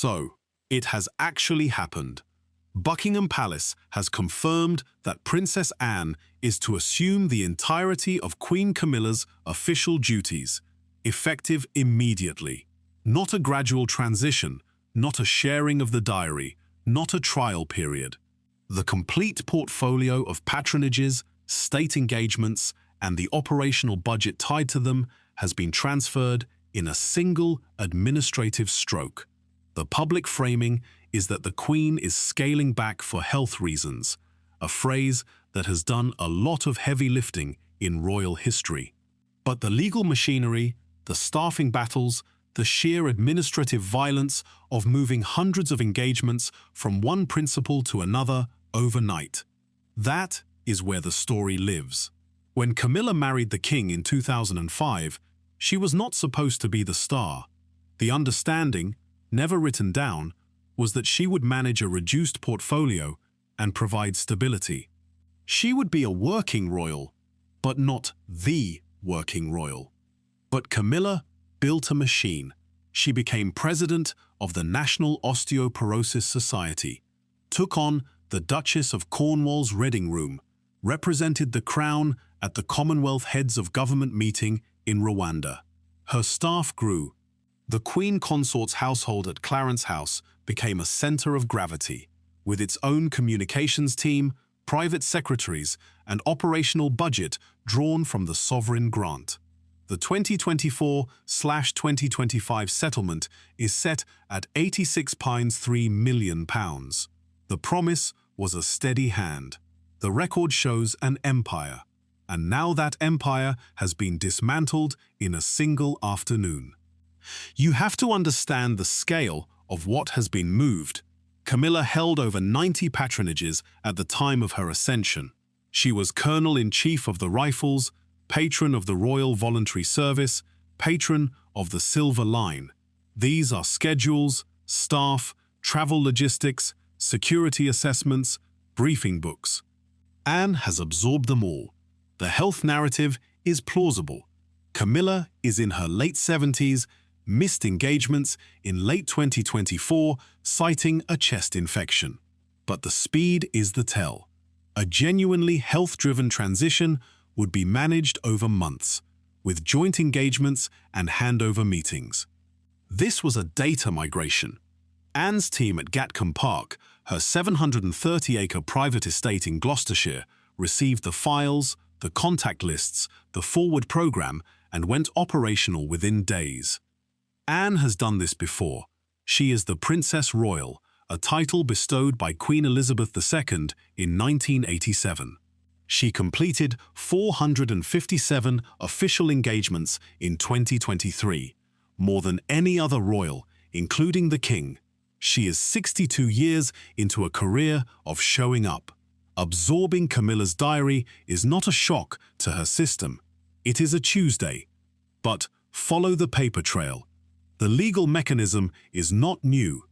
So, it has actually happened. Buckingham Palace has confirmed that Princess Anne is to assume the entirety of Queen Camilla's official duties, effective immediately. Not a gradual transition, not a sharing of the diary, not a trial period. The complete portfolio of patronages, state engagements, and the operational budget tied to them has been transferred in a single administrative stroke. The public framing is that the Queen is scaling back for health reasons, a phrase that has done a lot of heavy lifting in royal history. But the legal machinery, the staffing battles, the sheer administrative violence of moving hundreds of engagements from one principal to another overnight. That is where the story lives. When Camilla married the king in 2005, she was not supposed to be the star. The understanding, never written down, was that she would manage a reduced portfolio and provide stability. She would be a working royal, but not the working royal. But Camilla built a machine. She became president of the National Osteoporosis Society, took on the Duchess of Cornwall's Reading Room, represented the Crown at the Commonwealth Heads of Government meeting in Rwanda. Her staff grew. The Queen Consort's household at Clarence House became a center of gravity, with its own communications team, private secretaries, and operational budget drawn from the sovereign grant. The 2024/2025 settlement is set at £86.3 million. The promise was a steady hand. The record shows an empire, and now that empire has been dismantled in a single afternoon. You have to understand the scale of what has been moved. Camilla held over 90 patronages at the time of her ascension. She was Colonel-in-Chief of the Rifles, Patron of the Royal Voluntary Service, Patron of the Silver Line. These are schedules, staff, travel logistics, security assessments, briefing books. Anne has absorbed them all. The health narrative is plausible. Camilla is in her late 70s, missed engagements in late 2024, citing a chest infection. But the speed is the tell. A genuinely health-driven transition would be managed over months, with joint engagements and handover meetings. This was a data migration. Anne's team at Gatcombe Park, her 730-acre private estate in Gloucestershire, received the files, the contact lists, the forward program, and went operational within days. Anne has done this before. She is the Princess Royal, a title bestowed by Queen Elizabeth II in 1987. She completed 457 official engagements in 2023, more than any other royal, including the King. She is 62 years into a career of showing up. Absorbing Camilla's diary is not a shock to her system. It is a Tuesday. But follow the paper trail. The legal mechanism is not new.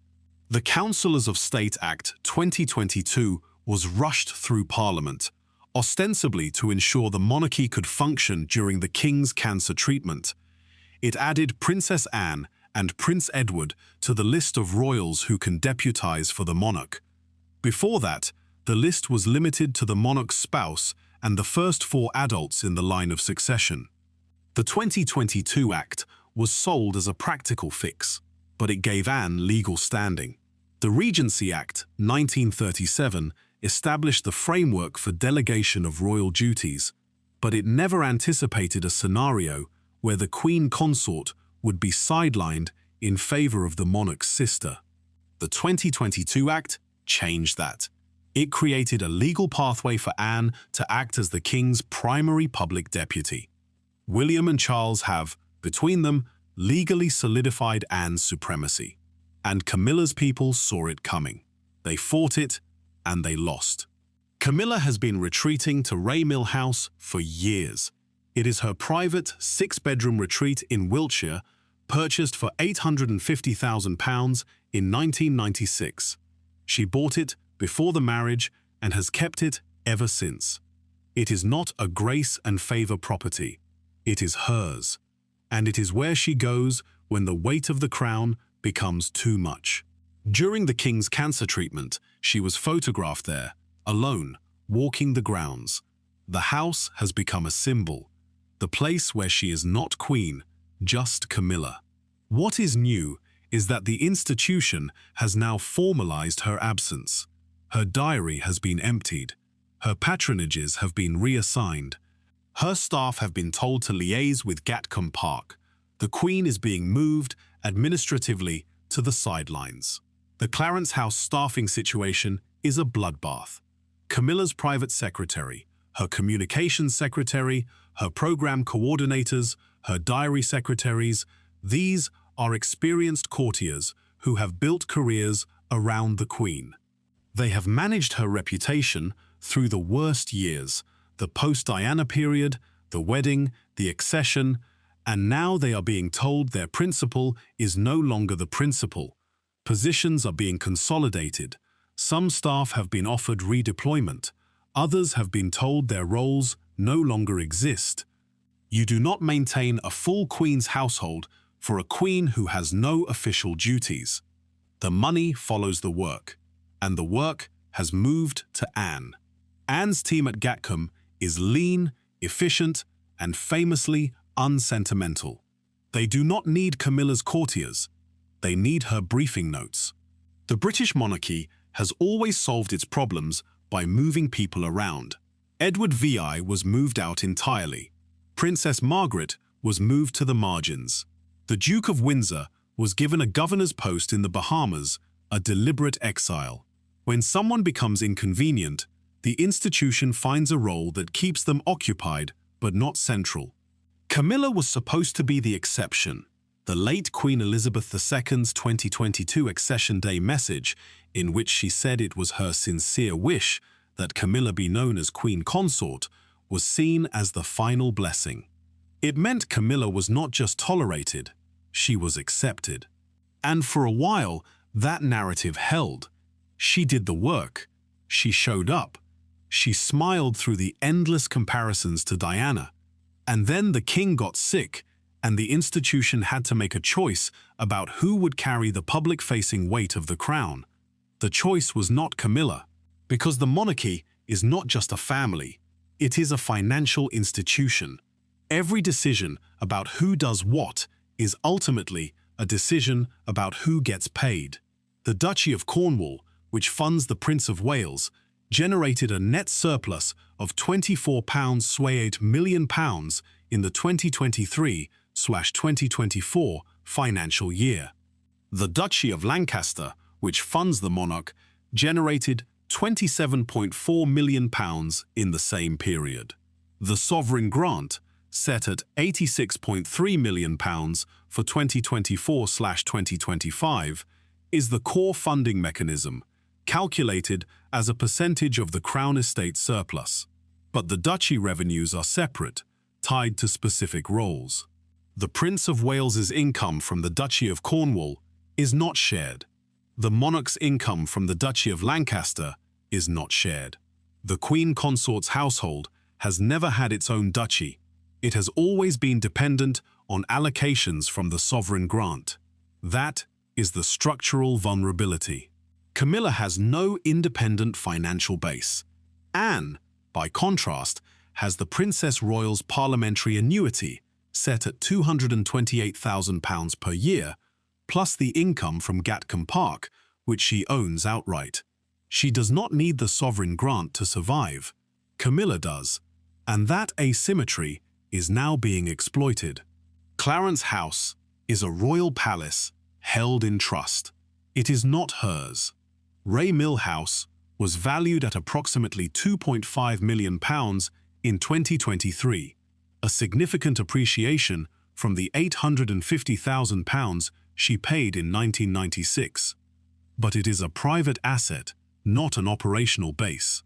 The Counsellors of State Act 2022 was rushed through Parliament, ostensibly to ensure the monarchy could function during the King's cancer treatment. It added Princess Anne and Prince Edward to the list of royals who can deputise for the monarch. Before that, the list was limited to the monarch's spouse and the first 4 adults in the line of succession. The 2022 Act was sold as a practical fix, but it gave Anne legal standing. The Regency Act, 1937, established the framework for delegation of royal duties, but it never anticipated a scenario where the Queen Consort would be sidelined in favour of the monarch's sister. The 2022 Act changed that. It created a legal pathway for Anne to act as the King's primary public deputy. William and Charles have, between them, legally solidified Anne's supremacy. And Camilla's people saw it coming. They fought it, and they lost. Camilla has been retreating to Raymill House for years. It is her private 6-bedroom retreat in Wiltshire, purchased for £850,000 in 1996. She bought it before the marriage and has kept it ever since. It is not a grace and favour property. It is hers. And it is where she goes when the weight of the crown becomes too much. During the king's cancer treatment, she was photographed there, alone, walking the grounds. The house has become a symbol, the place where she is not queen, just Camilla. What is new is that the institution has now formalized her absence. Her diary has been emptied. Her patronages have been reassigned. Her staff have been told to liaise with Gatcombe Park. The Queen is being moved administratively to the sidelines. The Clarence House staffing situation is a bloodbath. Camilla's private secretary, her communications secretary, her program coordinators, her diary secretaries, these are experienced courtiers who have built careers around the Queen. They have managed her reputation through the worst years, the post-Diana period, the wedding, the accession, and now they are being told their principal is no longer the principal. Positions are being consolidated. Some staff have been offered redeployment. Others have been told their roles no longer exist. You do not maintain a full Queen's household for a Queen who has no official duties. The money follows the work, and the work has moved to Anne. Anne's team at Gatcombe is lean, efficient, and famously unsentimental. They do not need Camilla's courtiers. They need her briefing notes. The British monarchy has always solved its problems by moving people around. Edward VI was moved out entirely. Princess Margaret was moved to the margins. The Duke of Windsor was given a governor's post in the Bahamas, a deliberate exile. When someone becomes inconvenient, the institution finds a role that keeps them occupied but not central. Camilla was supposed to be the exception. The late Queen Elizabeth II's 2022 Accession Day message, in which she said it was her sincere wish that Camilla be known as Queen Consort, was seen as the final blessing. It meant Camilla was not just tolerated, she was accepted. And for a while, that narrative held. She did the work. She showed up. She smiled through the endless comparisons to Diana. And then the king got sick, and the institution had to make a choice about who would carry the public-facing weight of the crown. The choice was not Camilla, because the monarchy is not just a family, it is a financial institution. Every decision about who does what is ultimately a decision about who gets paid. The Duchy of Cornwall, which funds the Prince of Wales, generated a net surplus of £24.8 million in the 2023/2024 financial year. The Duchy of Lancaster, which funds the monarch, generated £27.4 million in the same period. The sovereign grant, set at £86.3 million for 2024/2025, is the core funding mechanism, calculated as a percentage of the Crown Estate surplus. But the duchy revenues are separate, tied to specific roles. The Prince of Wales's income from the Duchy of Cornwall is not shared. The monarch's income from the Duchy of Lancaster is not shared. The Queen Consort's household has never had its own duchy. It has always been dependent on allocations from the sovereign grant. That is the structural vulnerability. Camilla has no independent financial base. Anne, by contrast, has the Princess Royal's parliamentary annuity, set at £228,000 per year, plus the income from Gatcombe Park, which she owns outright. She does not need the sovereign grant to survive. Camilla does, and that asymmetry is now being exploited. Clarence House is a royal palace held in trust. It is not hers. Ray Mill House was valued at approximately £2.5 million in 2023, a significant appreciation from the £850,000 she paid in 1996. But it is a private asset, not an operational base.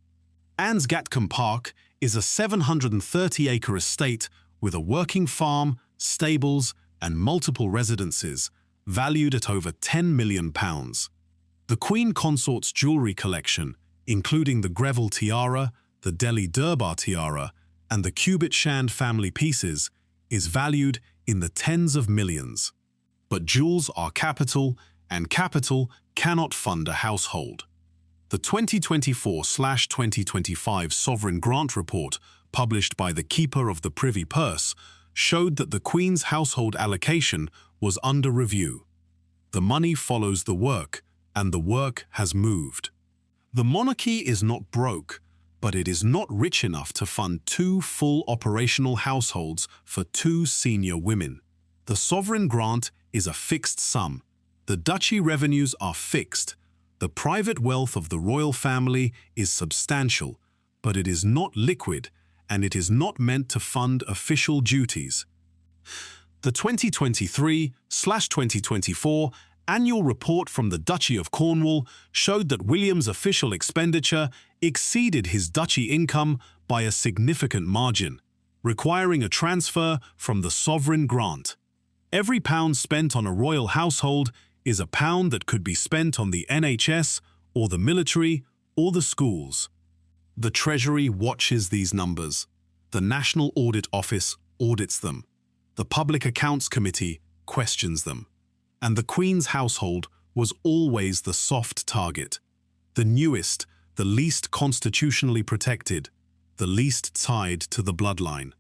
Anne's Gatcombe Park is a 730-acre estate with a working farm, stables, and multiple residences, valued at over £10 million. The Queen Consort's jewellery collection, including the Greville tiara, the Delhi Durbar tiara, and the Cubit Shand family pieces, is valued in the tens of millions. But jewels are capital, and capital cannot fund a household. The 2024/2025 Sovereign Grant Report, published by the Keeper of the Privy Purse, showed that the Queen's household allocation was under review. The money follows the work, and the work has moved. The monarchy is not broke, but it is not rich enough to fund 2 full operational households for 2 senior women. The sovereign grant is a fixed sum. The duchy revenues are fixed. The private wealth of the royal family is substantial, but it is not liquid, and it is not meant to fund official duties. The 2023/2024 annual report from the Duchy of Cornwall showed that William's official expenditure exceeded his duchy income by a significant margin, requiring a transfer from the sovereign grant. Every pound spent on a royal household is a pound that could be spent on the NHS or the military or the schools. The Treasury watches these numbers. The National Audit Office audits them. The Public Accounts Committee questions them. And the Queen's household was always the soft target. The newest, the least constitutionally protected, the least tied to the bloodline.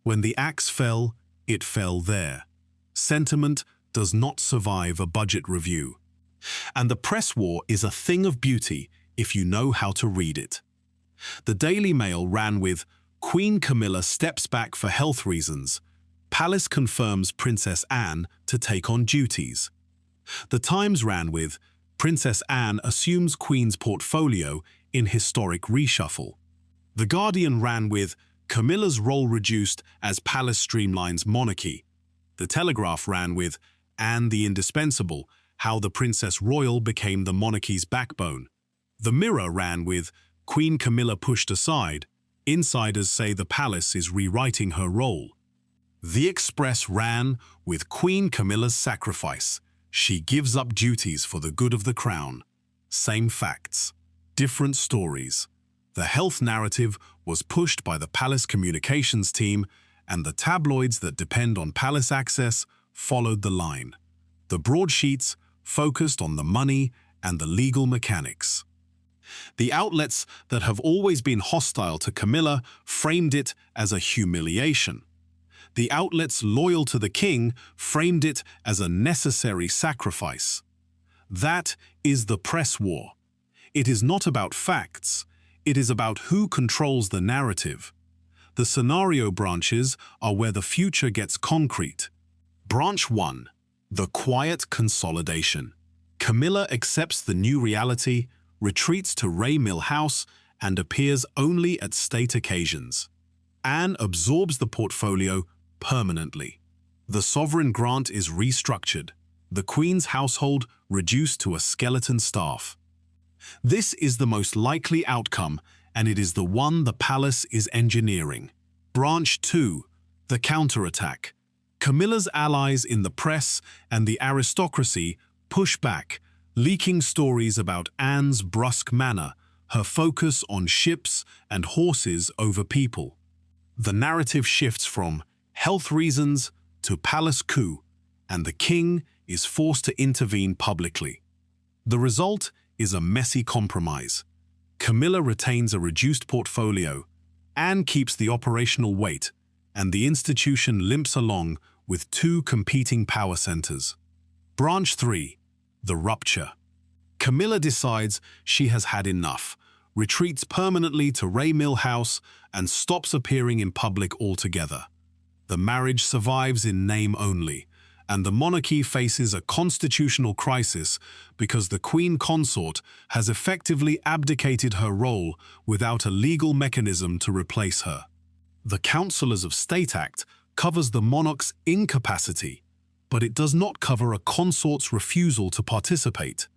When the axe fell, it fell there. Sentiment does not survive a budget review. And the press war is a thing of beauty if you know how to read it. The Daily Mail ran with, "Queen Camilla steps back for health reasons. Palace confirms Princess Anne to take on duties." The Times ran with, "Princess Anne assumes Queen's portfolio in historic reshuffle." The Guardian ran with, "Camilla's role reduced as Palace streamlines monarchy." The Telegraph ran with, "Anne the Indispensable, how the Princess Royal became the monarchy's backbone." The Mirror ran with, "Queen Camilla pushed aside. Insiders say the palace is rewriting her role." The Express ran with, "Queen Camilla's sacrifice. She gives up duties for the good of the crown." Same facts, different stories. The health narrative was pushed by the palace communications team, and the tabloids that depend on palace access followed the line. The broadsheets focused on the money and the legal mechanics. The outlets that have always been hostile to Camilla framed it as a humiliation. The outlets loyal to the king framed it as a necessary sacrifice. That is the press war. It is not about facts. It is about who controls the narrative. The scenario branches are where the future gets concrete. Branch 1. The quiet consolidation. Camilla accepts the new reality, retreats to Mill House, and appears only at state occasions. Anne absorbs the portfolio permanently. The sovereign grant is restructured. The Queen's household reduced to a skeleton staff. This is the most likely outcome, and it is the one the palace is engineering. Branch 2. The counterattack. Camilla's allies in the press and the aristocracy push back, leaking stories about Anne's brusque manner, her focus on ships and horses over people. The narrative shifts from health reasons to palace coup, and the king is forced to intervene publicly. The result is a messy compromise. Camilla retains a reduced portfolio, Anne keeps the operational weight, and the institution limps along with 2 competing power centers. Branch 3. The rupture. Camilla decides she has had enough, retreats permanently to Mill House, and stops appearing in public altogether. The marriage survives in name only, and the monarchy faces a constitutional crisis because the Queen Consort has effectively abdicated her role without a legal mechanism to replace her. The Counsellors of State Act covers the monarch's incapacity, but it does not cover a consort's refusal to participate.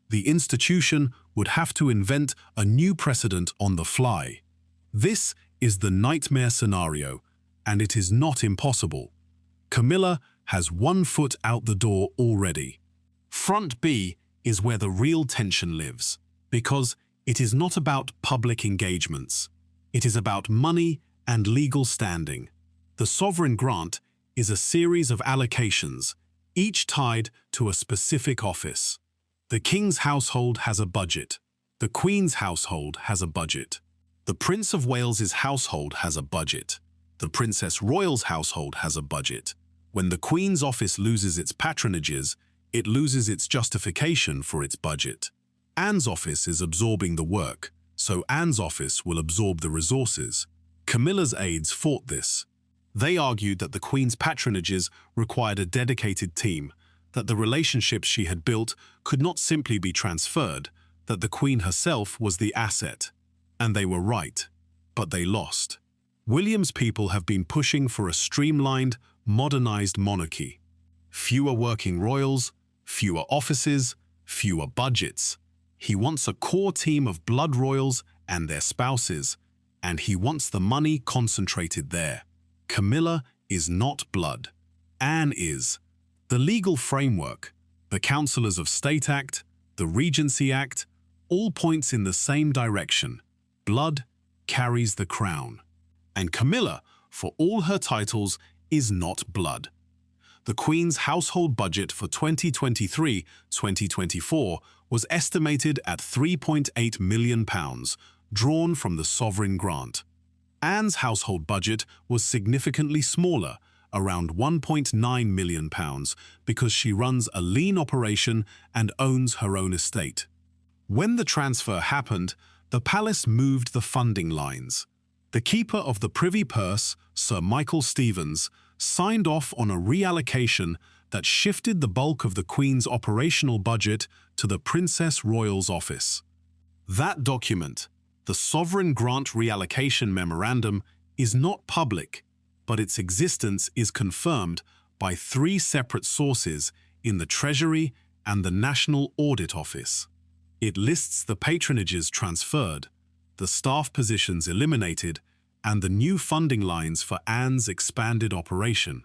The institution would have to invent a new precedent on the fly. This is the nightmare scenario, and it is not impossible. Camilla has 1 foot out the door already. Front B is where the real tension lives, because it is not about public engagements. It is about money and legal standing. The sovereign grant is a series of allocations, each tied to a specific office. The King's household has a budget. The Queen's household has a budget. The Prince of Wales's household has a budget. The Princess Royal's household has a budget. When the Queen's office loses its patronages, it loses its justification for its budget. Anne's office is absorbing the work, so Anne's office will absorb the resources. Camilla's aides fought this. They argued that the Queen's patronages required a dedicated team, that the relationships she had built could not simply be transferred, that the Queen herself was the asset. And they were right, but they lost. William's people have been pushing for a streamlined, modernized monarchy. Fewer working royals, fewer offices, fewer budgets. He wants a core team of blood royals and their spouses, and he wants the money concentrated there. Camilla is not blood. Anne is. The legal framework, the Counsellors of State Act, the Regency Act, all points in the same direction. Blood carries the crown. And Camilla, for all her titles, is not blood. The Queen's household budget for 2023-2024 was estimated at £3.8 million, drawn from the sovereign grant. Anne's household budget was significantly smaller, around £1.9 million, because she runs a lean operation and owns her own estate. When the transfer happened, the palace moved the funding lines. The Keeper of the Privy Purse, Sir Michael Stevens, signed off on a reallocation that shifted the bulk of the Queen's operational budget to the Princess Royal's office. That document, the Sovereign Grant Reallocation Memorandum, is not public, but its existence is confirmed by 3 separate sources in the Treasury and the National Audit Office. It lists the patronages transferred, the staff positions eliminated, and the new funding lines for Anne's expanded operation.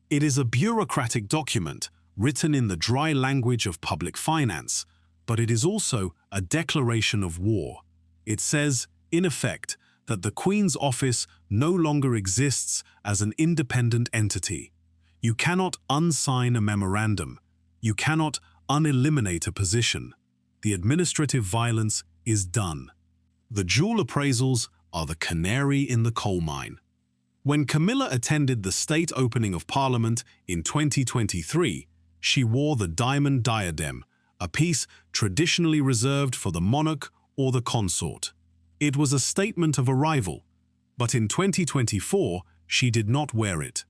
It is a bureaucratic document written in the dry language of public finance, but it is also a declaration of war. It says, in effect, that the Queen's office no longer exists as an independent entity. You cannot unsign a memorandum. You cannot uneliminate a position. The administrative violence is done. The jewel appraisals are the canary in the coal mine. When Camilla attended the state opening of Parliament in 2023, she wore the diamond diadem, a piece traditionally reserved for the monarch or the consort. It was a statement of arrival, but in 2024 she did not wear it.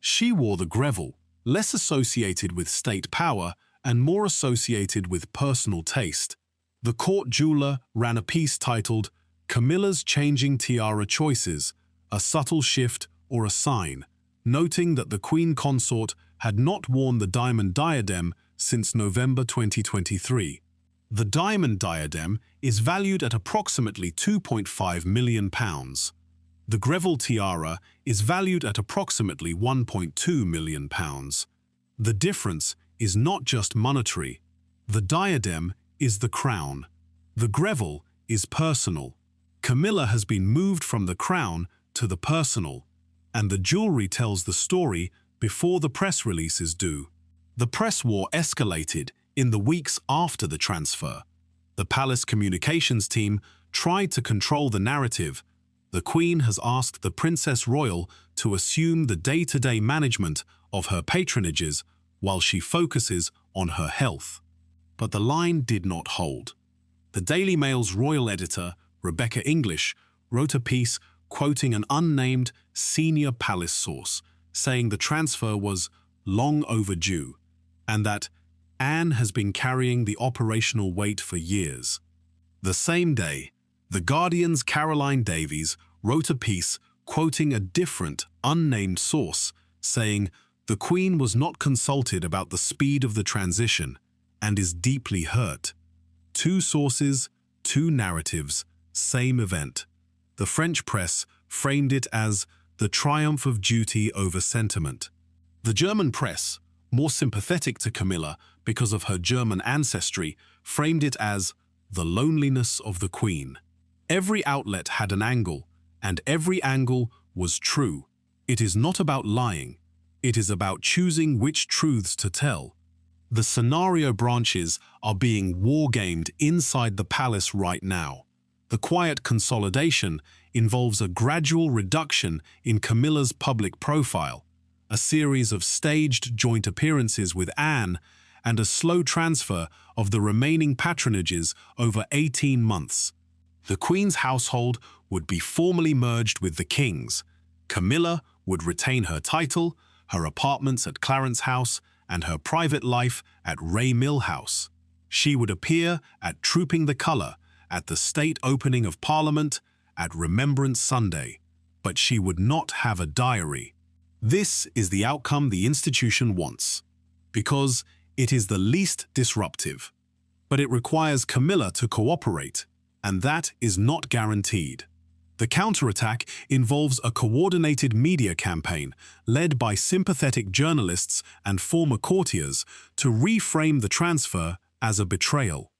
She wore the Greville, less associated with state power and more associated with personal taste. The court jeweler ran a piece titled Camilla's Changing Tiara Choices, a subtle shift or a sign, noting that the Queen Consort had not worn the diamond diadem since November 2023. The diamond diadem is valued at approximately £2.5 million. The Greville tiara is valued at approximately £1.2 million. The difference is not just monetary. The diadem is the crown. The Greville is personal. Camilla has been moved from the crown to the personal, and the jewelry tells the story before the press releases do. The press war escalated in the weeks after the transfer. The palace communications team tried to control the narrative. The Queen has asked the Princess Royal to assume the day-to-day management of her patronages while she focuses on her health. But the line did not hold. The Daily Mail's royal editor, Rebecca English, wrote a piece quoting an unnamed senior palace source, saying the transfer was long overdue, and that Anne has been carrying the operational weight for years. The same day, The Guardian's Caroline Davies wrote a piece quoting a different, unnamed source, saying the Queen was not consulted about the speed of the transition and is deeply hurt. 2 sources, 2 narratives, same event. The French press framed it as the triumph of duty over sentiment. The German press, more sympathetic to Camilla because of her German ancestry, framed it as the loneliness of the Queen. Every outlet had an angle, and every angle was true. It is not about lying. It is about choosing which truths to tell. The scenario branches are being wargamed inside the palace right now. The quiet consolidation involves a gradual reduction in Camilla's public profile, a series of staged joint appearances with Anne, and a slow transfer of the remaining patronages over 18 months. The Queen's household would be formally merged with the King's. Camilla would retain her title, her apartments at Clarence House, and her private life at Ray Mill House. She would appear at Trooping the Colour, at the state opening of Parliament, at Remembrance Sunday. But she would not have a diary. This is the outcome the institution wants, because it is the least disruptive. But it requires Camilla to cooperate, and that is not guaranteed. The counterattack involves a coordinated media campaign led by sympathetic journalists and former courtiers to reframe the transfer as a betrayal.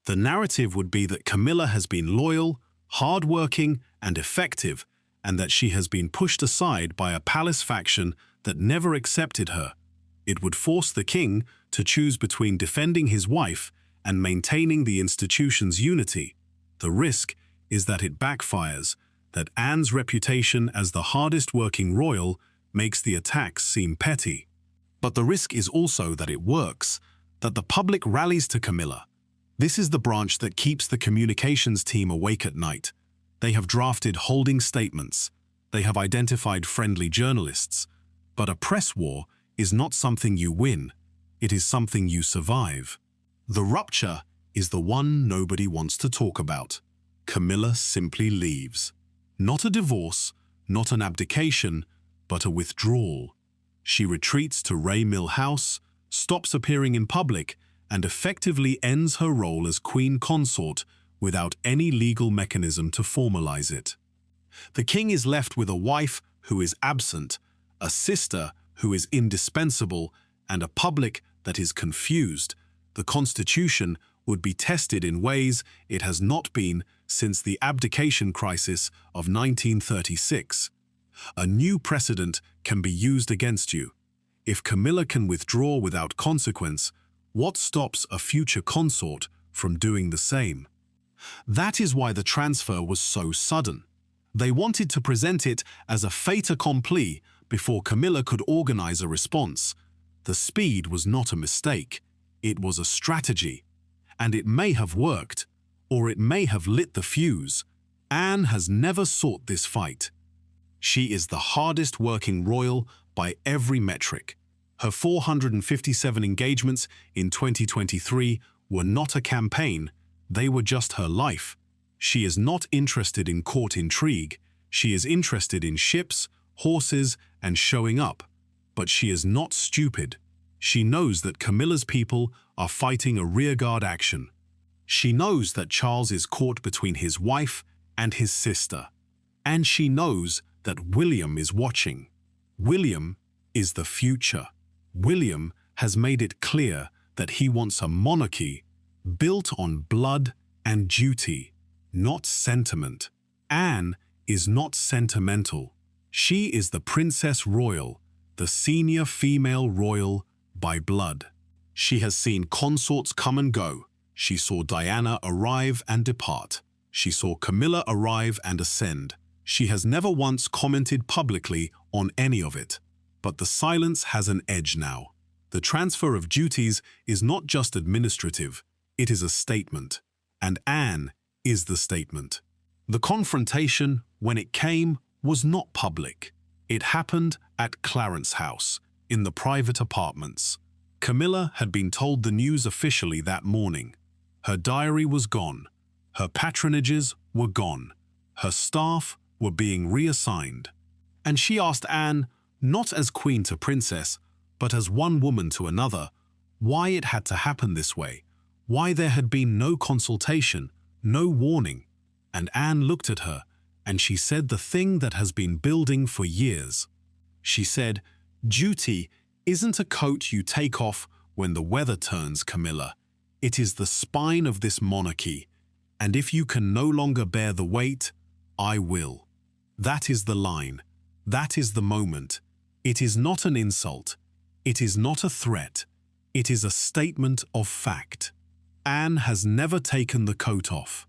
The narrative would be that Camilla has been loyal, hard-working, and effective, and that she has been pushed aside by a palace faction that never accepted her. It would force the king to choose between defending his wife and maintaining the institution's unity. The risk is that it backfires, that Anne's reputation as the hardest-working royal makes the attacks seem petty. But the risk is also that it works, that the public rallies to Camilla. This is the branch that keeps the communications team awake at night. They have drafted holding statements. They have identified friendly journalists. But a press war is not something you win. It is something you survive. The rupture is the one nobody wants to talk about. Camilla simply leaves. Not a divorce, not an abdication, but a withdrawal. She retreats to Ray Mill House, stops appearing in public, and effectively ends her role as queen consort without any legal mechanism to formalize it. The king is left with a wife who is absent, a sister who is indispensable, and a public that is confused. The constitution would be tested in ways it has not been since the abdication crisis of 1936. A new precedent can be used against you. If Camilla can withdraw without consequence, what stops a future consort from doing the same? That is why the transfer was so sudden. They wanted to present it as a fait accompli before Camilla could organize a response. The speed was not a mistake. It was a strategy. And it may have worked, or it may have lit the fuse. Anne has never sought this fight. She is the hardest working royal by every metric. Her 457 engagements in 2023 were not a campaign, they were just her life. She is not interested in court intrigue. She is interested in ships, horses, and showing up. But she is not stupid. She knows that Camilla's people are fighting a rearguard action. She knows that Charles is caught between his wife and his sister. And she knows that William is watching. William is the future. William has made it clear that he wants a monarchy built on blood and duty, not sentiment. Anne is not sentimental. She is the Princess Royal, the senior female royal by blood. She has seen consorts come and go. She saw Diana arrive and depart. She saw Camilla arrive and ascend. She has never once commented publicly on any of it. But the silence has an edge now. The transfer of duties is not just administrative, it is a statement. And Anne is the statement. The confrontation, when it came, was not public. It happened at Clarence House, in the private apartments. Camilla had been told the news officially that morning. Her diary was gone. Her patronages were gone. Her staff were being reassigned. And she asked Anne, not as queen to princess, but as one woman to another, why it had to happen this way, why there had been no consultation, no warning. And Anne looked at her, and she said the thing that has been building for years. She said, "Duty isn't a coat you take off when the weather turns, Camilla. It is the spine of this monarchy, and if you can no longer bear the weight, I will." That is the line. That is the moment. It is not an insult. It is not a threat. It is a statement of fact. Anne has never taken the coat off.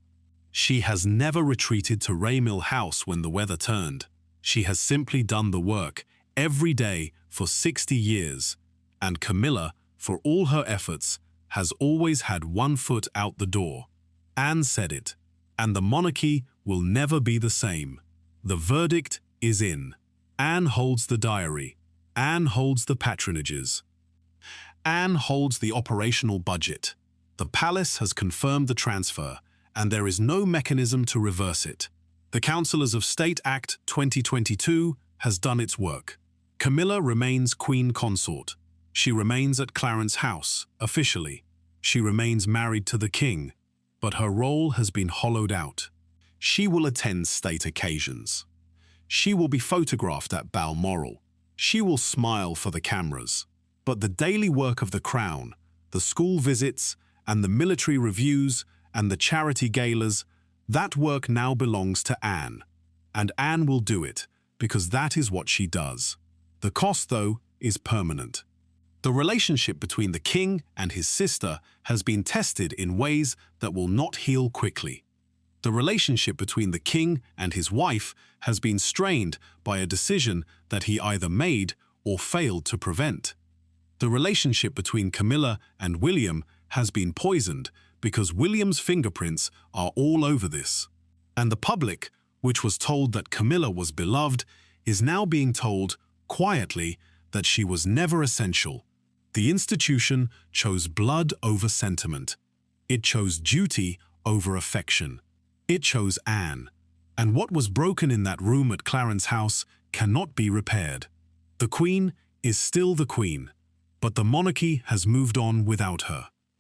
She has never retreated to Raymill House when the weather turned. She has simply done the work every day for 60 years, and Camilla, for all her efforts, has always had one foot out the door. Anne said it, and the monarchy will never be the same. The verdict is in. Anne holds the diary. Anne holds the patronages. Anne holds the operational budget. The palace has confirmed the transfer, and there is no mechanism to reverse it. The Counsellors of State Act 2022 has done its work. Camilla remains Queen Consort. She remains at Clarence House, officially. She remains married to the king, but her role has been hollowed out. She will attend state occasions. She will be photographed at Balmoral. She will smile for the cameras. But the daily work of the crown, the school visits, and the military reviews, and the charity galas, that work now belongs to Anne. And Anne will do it, because that is what she does. The cost, though, is permanent. The relationship between the king and his sister has been tested in ways that will not heal quickly. The relationship between the king and his wife has been strained by a decision that he either made or failed to prevent. The relationship between Camilla and William has been poisoned because William's fingerprints are all over this. And the public, which was told that Camilla was beloved, is now being told, quietly, that she was never essential. The institution chose blood over sentiment. It chose duty over affection. It chose Anne. And what was broken in that room at Clarence House cannot be repaired. The Queen is still the Queen, but the monarchy has moved on without her.